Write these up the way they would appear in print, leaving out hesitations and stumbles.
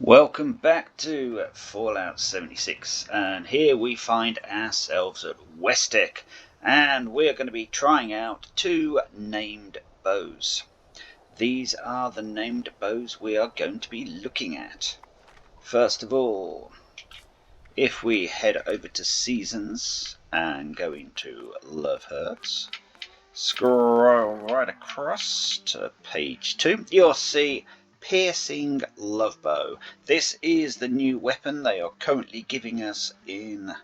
Welcome back to Fallout 76, and here we find ourselves at Westec, and we're going to be trying out two named bows. These are the named bows we are going to be looking at. First of all, if we head over to Seasons and go into Love Herbs, scroll right across to page 2, you'll see Piercing Love Bow. This is the new weapon they are currently giving us in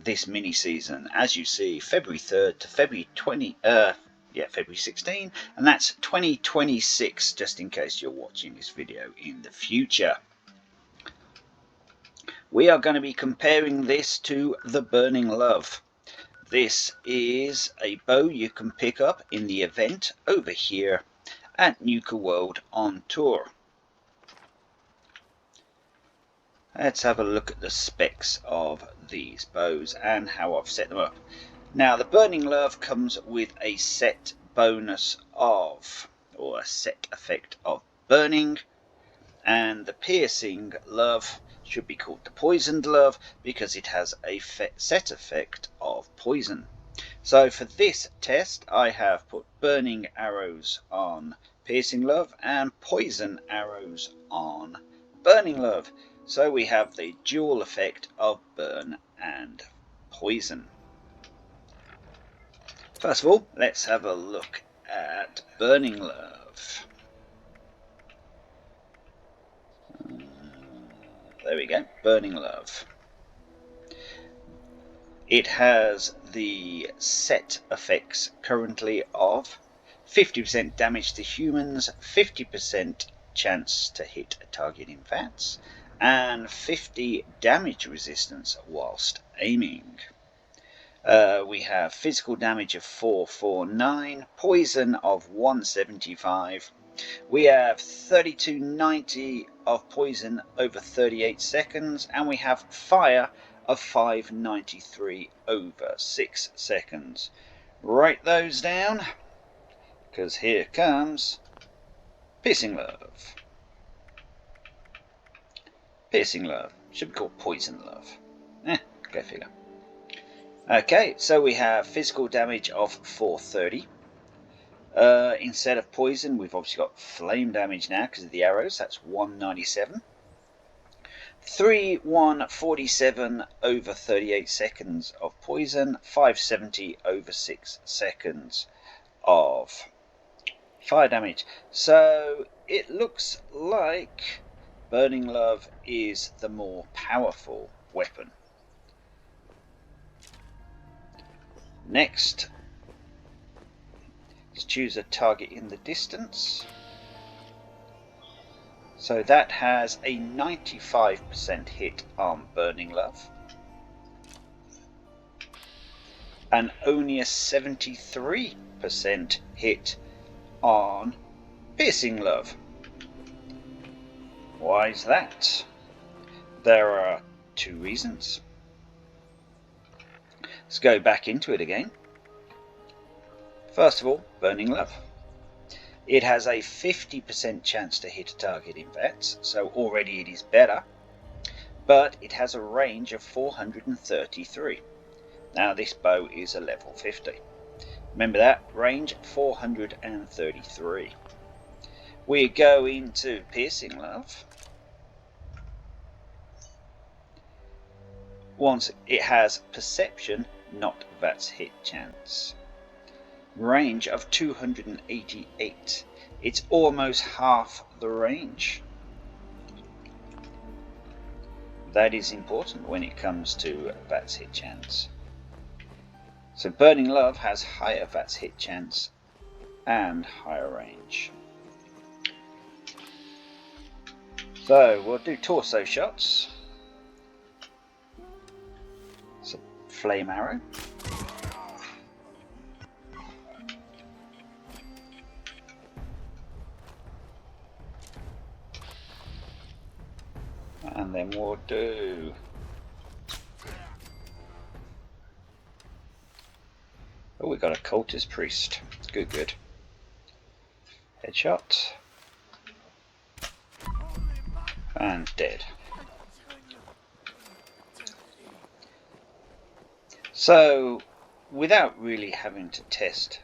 this mini season. As you see, February 3rd to February 16, and that's 2026, just in case you're watching this video in the future. We are going to be comparing this to the Burning Love. This is a bow you can pick up in the event over here at Nuka World on Tour. Let's have a look at the specs of these bows and how I've set them up. Now, the Burning Love comes with a set bonus of, or a set effect of burning, and the Piercing Love should be called the Poisoned Love because it has a set effect of poison. So for this test, I have put burning arrows on Piercing Love and poison arrows on Burning Love. So we have the dual effect of burn and poison. First of all, let's have a look at Burning Love. There we go, Burning Love. It has the set effects currently of 50% damage to humans, 50% chance to hit a target in VATS, and 50 damage resistance whilst aiming. We have physical damage of 449, poison of 175. We have 3290 of poison over 38 seconds, and we have fire of 593 over 6 seconds. Write those down, because here comes Piercing Love. Piercing Love. Should be called Poison Love. Go figure. Okay, so we have physical damage of 430. Instead of poison, we've obviously got flame damage now because of the arrows. That's 197. 3147 over 38 seconds of poison, 570 over 6 seconds of fire damage. So it looks like Burning Love is the more powerful weapon. Next, let's choose a target in the distance. So that has a 95% hit on Burning Love and only a 73% hit on Piercing Love. Why is that? There are two reasons. Let's go back into it again. First of all, Burning Love. It has a 50% chance to hit a target in VATS, so already it is better, but it has a range of 433. Now this bow is a level 50. Remember that, range 433. We go into Piercing Love. Once it has perception, not VATS hit chance. Range of 288. It's almost half the range. That is important when it comes to VATS hit chance. So Burning Love has higher VATS hit chance and higher range. So we'll do torso shots. So flame arrow. And then we'll do oh, we got a cultist priest. Good. Headshot. And dead. So, without really having to test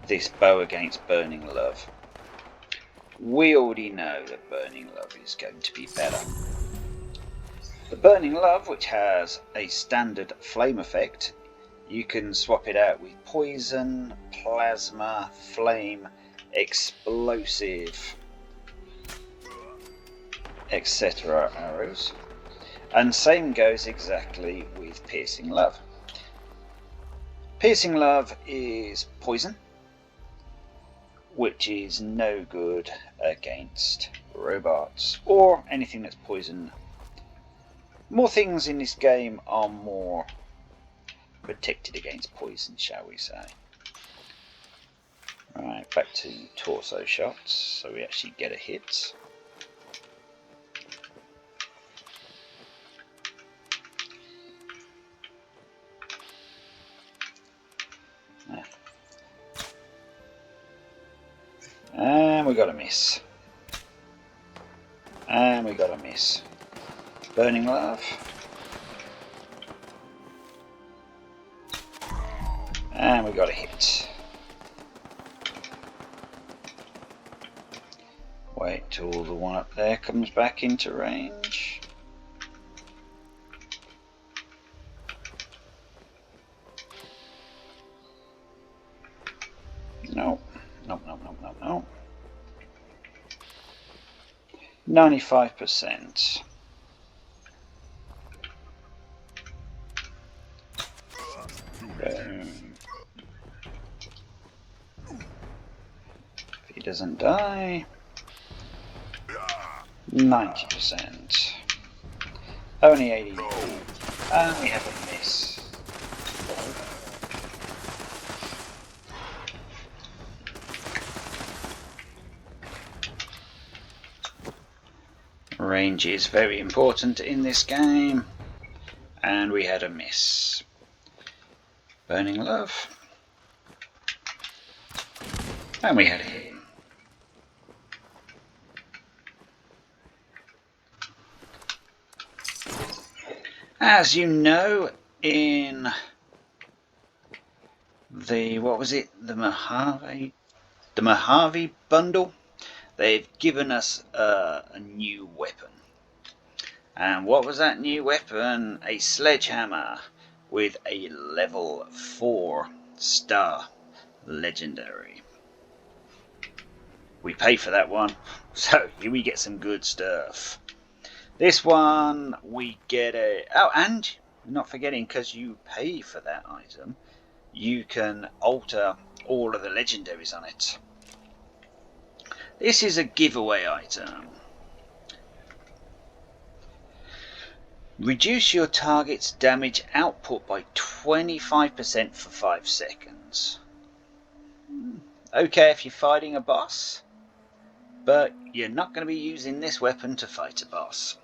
this bow against Burning Love, we already know that Burning Love is going to be better. The Burning Love, which has a standard flame effect, you can swap it out with poison, plasma, flame, explosive, etc. arrows. And same goes exactly with Piercing Love. Piercing Love is poison, which is no good against robots or anything that's poison. More things in this game are more protected against poison, shall we say. Right, back to torso shots, so we actually get a hit. And we got a miss. And we got a miss. Burning Love. And we got a hit. Wait till the one up there comes back into range. No. 95%. Boom. If he doesn't die, 90%. Only 80. And we have a miss. Range is very important in this game, and we had a miss. Burning Love, and we had a hit. As you know, in the the Mojave bundle, they've given us a new weapon. And what was that new weapon? A sledgehammer with a level 4 star legendary. We pay for that one, so here we get some good stuff. This one we get a... Oh, and not forgetting, because you pay for that item, you can alter all of the legendaries on it. This is a giveaway item. Reduce your target's damage output by 25% for 5 seconds. Okay if you're fighting a boss, but you're not going to be using this weapon to fight a boss.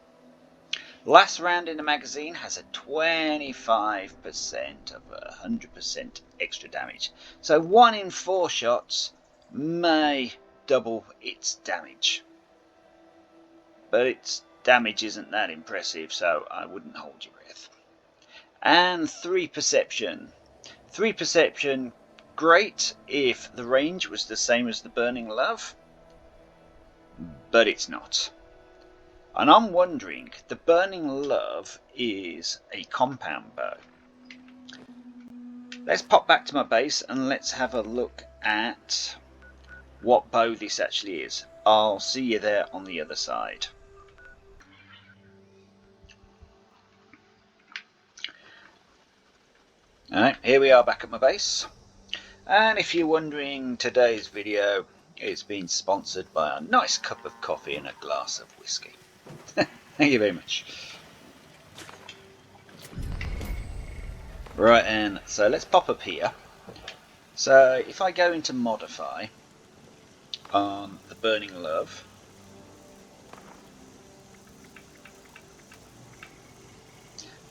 Last round in the magazine has a 25% of 100% extra damage. So 1 in 4 shots may double its damage. But its damage isn't that impressive, so I wouldn't hold your breath. And 3 perception. 3 perception, great if the range was the same as the Burning Love, but it's not. And I'm wondering, the Burning Love is a compound bow. Let's pop back to my base and let's have a look at what bow this actually is. I'll see you there on the other side. Alright, here we are back at my base. And if you're wondering, today's video is being sponsored by a nice cup of coffee and a glass of whiskey. Thank you very much. Right, and so let's pop up here. So if I go into modify on the Burning Love,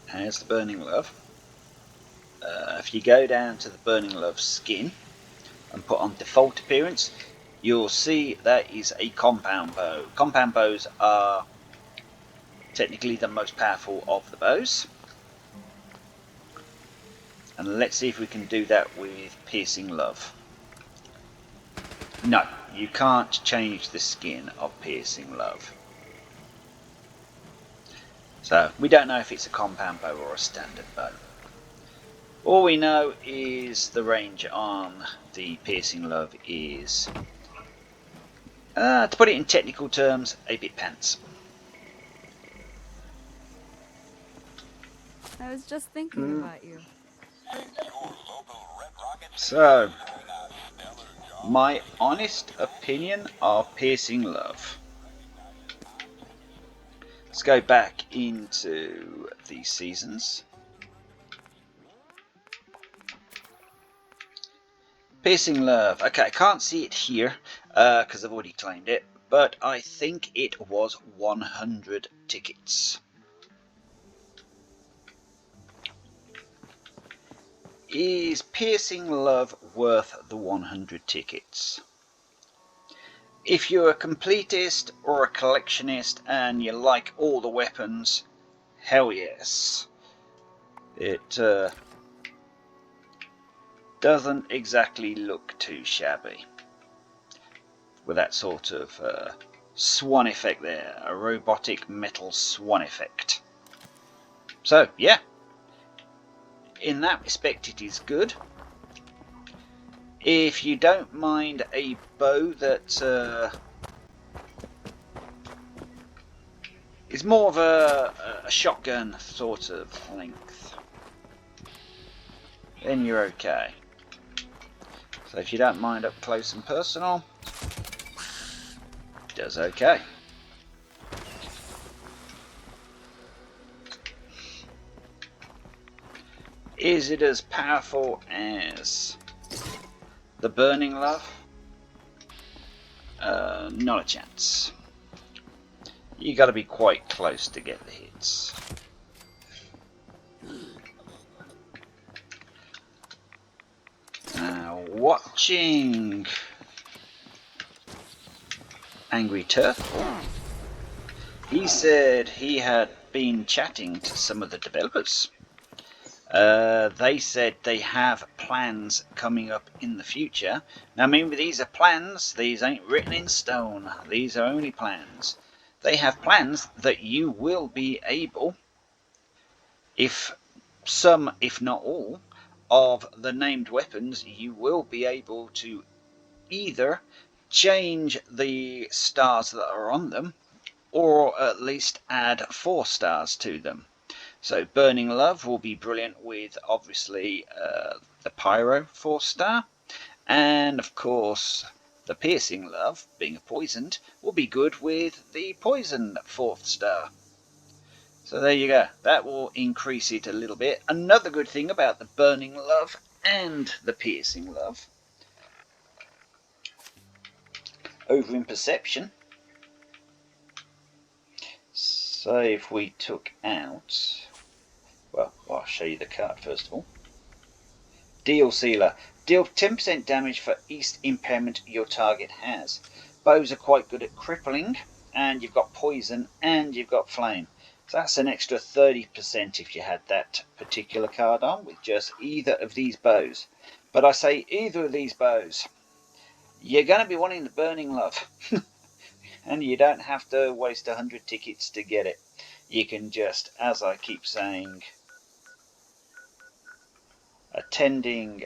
here's the Burning Love. If you go down to the Burning Love skin and put on default appearance, you'll see that is a compound bow. Compound bows are technically the most powerful of the bows. And let's see if we can do that with Piercing Love. No, you can't change the skin of Piercing Love. So we don't know if it's a compound bow or a standard bow. All we know is the range on the Piercing Love is, to put it in technical terms, a bit pants. I was just thinking about you. So, my honest opinion of Piercing Love. Let's go back into the seasons. Piercing Love. Okay, I can't see it here because I've already claimed it, but I think it was 100 tickets. Is Piercing Love worth the 100 tickets? If you're a completist or a collectionist and you like all the weapons, hell yes. It doesn't exactly look too shabby with that sort of swan effect there, a robotic metal swan effect. So yeah, in that respect it is good. If you don't mind a bow that is more of a shotgun sort of length, then you're okay. So if you don't mind up close and personal, it does okay. Is it as powerful as the Burning Love? Not a chance. You got to be quite close to get the hits. Now, watching Angry Turtle, he said he had been chatting to some of the developers. They said they have plans coming up in the future. Now remember, these are plans, these ain't written in stone, these are only plans. They have plans that you will be able, if some, if not all, of the named weapons, you will be able to either change the stars that are on them, or at least add 4 stars to them. So Burning Love will be brilliant with, obviously, the Pyro 4-star, and of course the Piercing Love, being a poisoned, will be good with the Poison 4th star. So there you go, that will increase it a little bit. Another good thing about the Burning Love and the Piercing Love, over in Perception, so if we took out, well, I'll show you the card first of all. Deal Sealer. Deal 10% damage for each impairment your target has. Bows are quite good at crippling, and you've got poison, and you've got flame. So that's an extra 30% if you had that particular card on with just either of these bows. But I say either of these bows, you're going to be wanting the Burning Love. And you don't have to waste 100 tickets to get it. You can just, as I keep saying, attending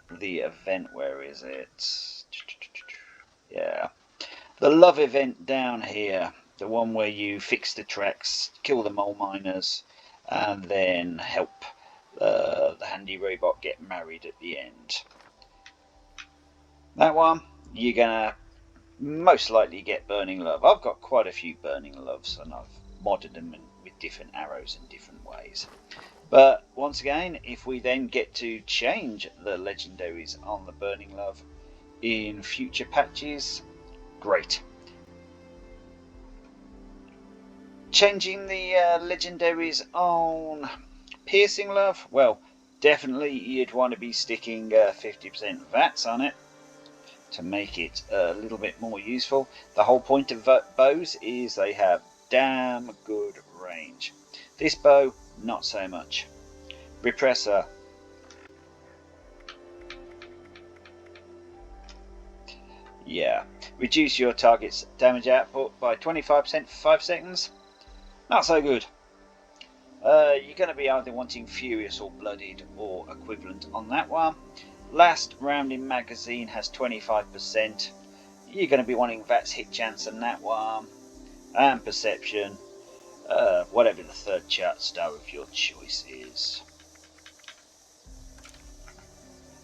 the event, where is it? Yeah, the love event down here, the one where you fix the tracks, kill the mole miners, and then help the handy robot get married at the end. That one, you're gonna most likely get Burning Love. I've got quite a few Burning Loves, and I've modded them with different arrows in different ways. But once again, if we then get to change the legendaries on the Burning Love in future patches, great. Changing the legendaries on Piercing Love, well, definitely you'd want to be sticking 50% VATS on it. to make it a little bit more useful. The whole point of bows is they have damn good range. This bow, not so much. Repressor. Yeah. Reduce your target's damage output by 25% for 5 seconds. Not so good. You're going to be either wanting Furious or Blooded or equivalent on that one. Last round in magazine has 25%. You're going to be wanting VATS hit chance on that one. And Perception. Whatever the third chart star of your choice is.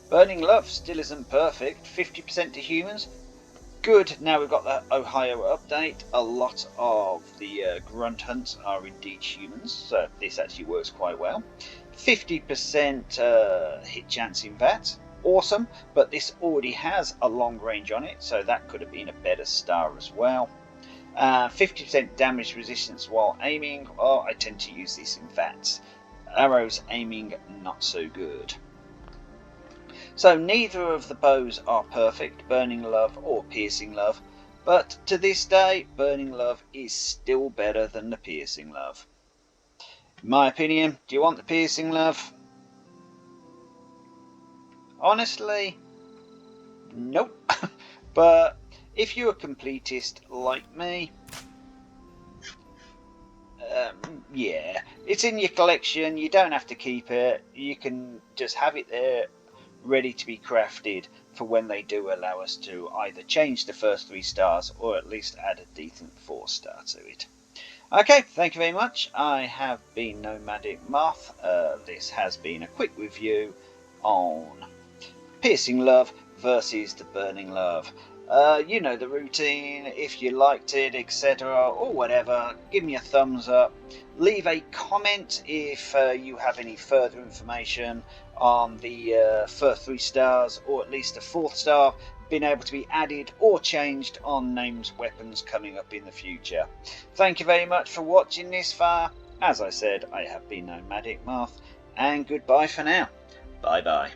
Burning Love still isn't perfect. 50% to humans. Good, now we've got the Ohio update. A lot of the grunt hunts are indeed humans, so this actually works quite well. 50% hit chance in VATS, awesome, but this already has a long range on it, so that could have been a better star as well. 50% damage resistance while aiming. Oh, I tend to use this in VATS. Arrows aiming, not so good. So neither of the bows are perfect, Burning Love or Piercing Love, but to this day, Burning Love is still better than the Piercing Love. In my opinion, do you want the Piercing Love? Honestly, nope. But if you're a completist like me, yeah, it's in your collection, you don't have to keep it, you can just have it there ready to be crafted for when they do allow us to either change the first 3 stars or at least add a decent 4 star to it. Okay, thank you very much. I have been Nomadic Moth. This has been a quick review on Piercing Love versus the Burning Love. You know the routine. If you liked it, etc. or whatever, give me a thumbs up. Leave a comment if you have any further information on the first 3 stars or at least a 4th star being able to be added or changed on names weapons coming up in the future. Thank you very much for watching this far. As I said, I have been Nomadic Moth, and goodbye for now. Bye bye.